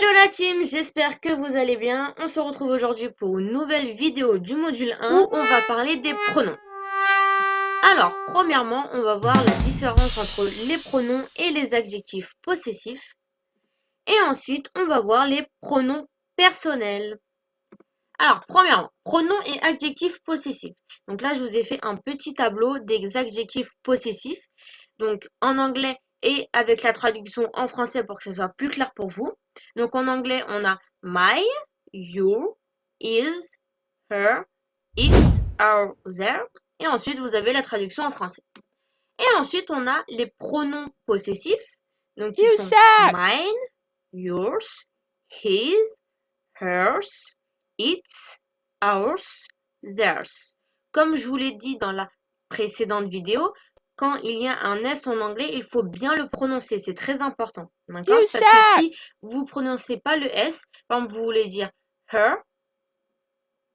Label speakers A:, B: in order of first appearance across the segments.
A: Hello la team, j'espère que vous allez bien. On se retrouve aujourd'hui pour une nouvelle vidéo du module 1 où on va parler des pronoms. Alors, premièrement, on va voir la différence entre les pronoms et les adjectifs possessifs. Et ensuite, on va voir les pronoms personnels. Alors, premièrement, pronoms et adjectifs possessifs. Donc là, je vous ai fait un petit tableau des adjectifs possessifs. Donc en anglais et avec la traduction en français pour que ce soit plus clair pour vous. Donc en anglais, on a my, your, is, her, its, our, their. Et ensuite, vous avez la traduction en français. Et ensuite, on a les pronoms possessifs. Donc qui sont mine, yours, his, hers, its, ours, theirs. Comme je vous l'ai dit dans la précédente vidéo, quand il y a un S en anglais, il faut bien le prononcer. C'est très important. D'accord? Parce que si vous ne prononcez pas le S, par exemple, vous voulez dire her,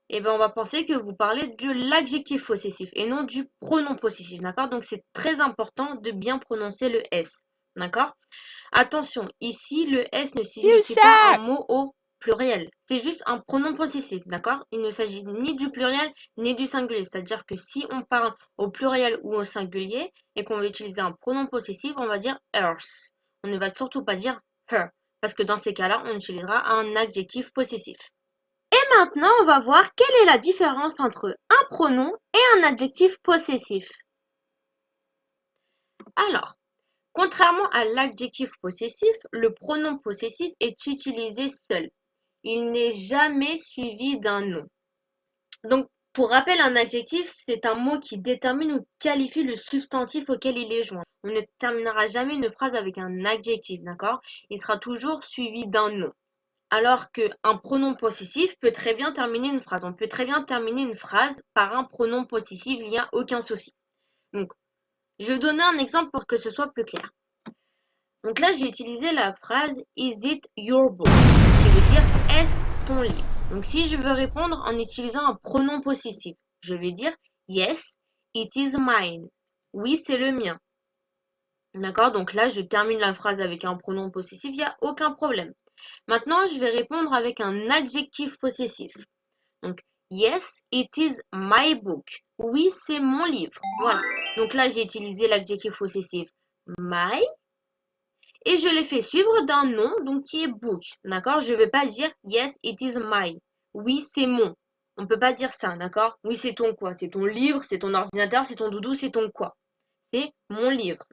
A: eh ben, on va penser que vous parlez de l'adjectif possessif et non du pronom possessif. D'accord? Donc, c'est très important de bien prononcer le S. D'accord? Attention, ici, le S ne signifie pas un mot au pluriel. C'est juste un pronom possessif, d'accord? Il ne s'agit ni du pluriel ni du singulier. C'est-à-dire que si on parle au pluriel ou au singulier et qu'on veut utiliser un pronom possessif, on va dire hers. On ne va surtout pas dire her. Parce que dans ces cas-là, on utilisera un adjectif possessif. Et maintenant, on va voir quelle est la différence entre un pronom et un adjectif possessif. Alors, contrairement à l'adjectif possessif, le pronom possessif est utilisé seul. Il n'est jamais suivi d'un nom. Donc, pour rappel, un adjectif, c'est un mot qui détermine ou qualifie le substantif auquel il est joint. On ne terminera jamais une phrase avec un adjectif, d'accord? Il sera toujours suivi d'un nom. Alors qu'un pronom possessif peut très bien terminer une phrase. On peut très bien terminer une phrase par un pronom possessif, il n'y a aucun souci. Donc, je vais donner un exemple pour que ce soit plus clair. Donc là, j'ai utilisé la phrase « Is it your book ?» qui veut dire « Est-ce ton livre ?» Donc si je veux répondre en utilisant un pronom possessif, je vais dire « Yes, it is mine ». Oui, c'est le mien. D'accord? Donc là, je termine la phrase avec un pronom possessif, il n'y a aucun problème. Maintenant, je vais répondre avec un adjectif possessif. Donc, yes, it is my book. Oui, c'est mon livre. Voilà. Donc là, j'ai utilisé l'adjectif possessif my. Et je l'ai fait suivre d'un nom, donc qui est book. D'accord? Je ne vais pas dire yes, it is my. Oui, c'est mon. On ne peut pas dire ça, d'accord? Oui, c'est ton quoi? C'est ton livre, c'est ton ordinateur, c'est ton doudou, c'est ton quoi? C'est mon livre.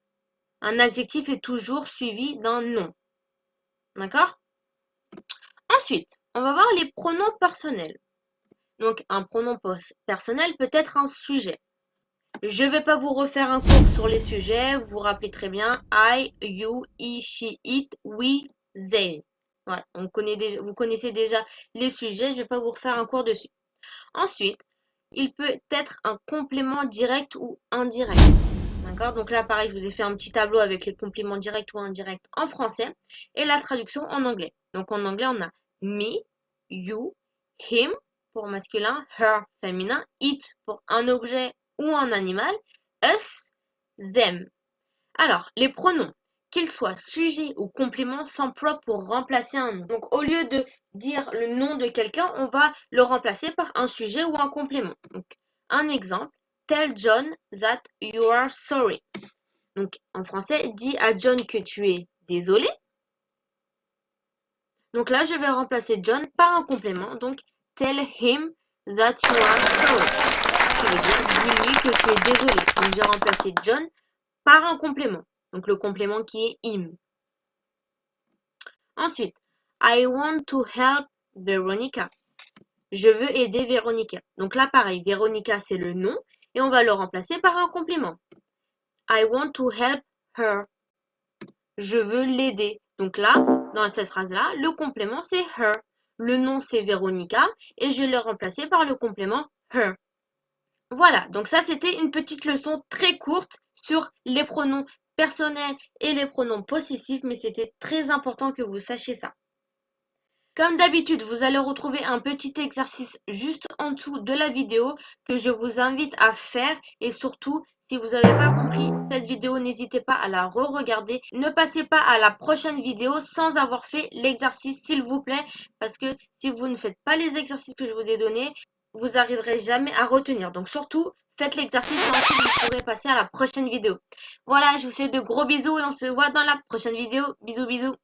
A: Un adjectif est toujours suivi d'un nom. D'accord? Ensuite, on va voir les pronoms personnels. Donc, un pronom personnel peut être un sujet. Je ne vais pas vous refaire un cours sur les sujets. Vous vous rappelez très bien. I, you, he, she, it, we, they. Voilà, vous connaissez déjà les sujets. Je ne vais pas vous refaire un cours dessus. Ensuite, il peut être un complément direct ou indirect. D'accord? Donc là, pareil, je vous ai fait un petit tableau avec les compléments directs ou indirects en français et la traduction en anglais. Donc en anglais, on a me, you, him pour masculin, her féminin, it pour un objet ou un animal, us, them. Alors, les pronoms, qu'ils soient sujets ou compléments, s'emploient pour remplacer un nom. Donc au lieu de dire le nom de quelqu'un, on va le remplacer par un sujet ou un complément. Donc, un exemple. Tell John that you are sorry. Donc, en français, dis à John que tu es désolé. Donc là, je vais remplacer John par un complément. Donc, tell him that you are sorry. Ça veut dire, dis-lui que tu es désolé. Donc, j'ai remplacé John par un complément. Donc, le complément qui est him. Ensuite, I want to help Veronica. Je veux aider Veronica. Donc là, pareil, Veronica, c'est le nom. Et on va le remplacer par un complément. I want to help her. Je veux l'aider. Donc là, dans cette phrase-là, le complément, c'est her. Le nom, c'est Veronica. Et je l'ai remplacé par le complément her. Voilà, donc ça, c'était une petite leçon très courte sur les pronoms personnels et les pronoms possessifs. Mais c'était très important que vous sachiez ça. Comme d'habitude, vous allez retrouver un petit exercice juste en dessous de la vidéo que je vous invite à faire et surtout, Si vous n'avez pas compris cette vidéo, n'hésitez pas à la re-regarder. Ne passez pas à la prochaine vidéo sans avoir fait l'exercice, s'il vous plaît, parce que si vous ne faites pas les exercices que je vous ai donnés, vous n'arriverez jamais à retenir. Donc surtout, faites l'exercice et ensuite vous pourrez passer à la prochaine vidéo. Voilà, je vous fais de gros bisous et on se voit dans la prochaine vidéo. Bisous, bisous.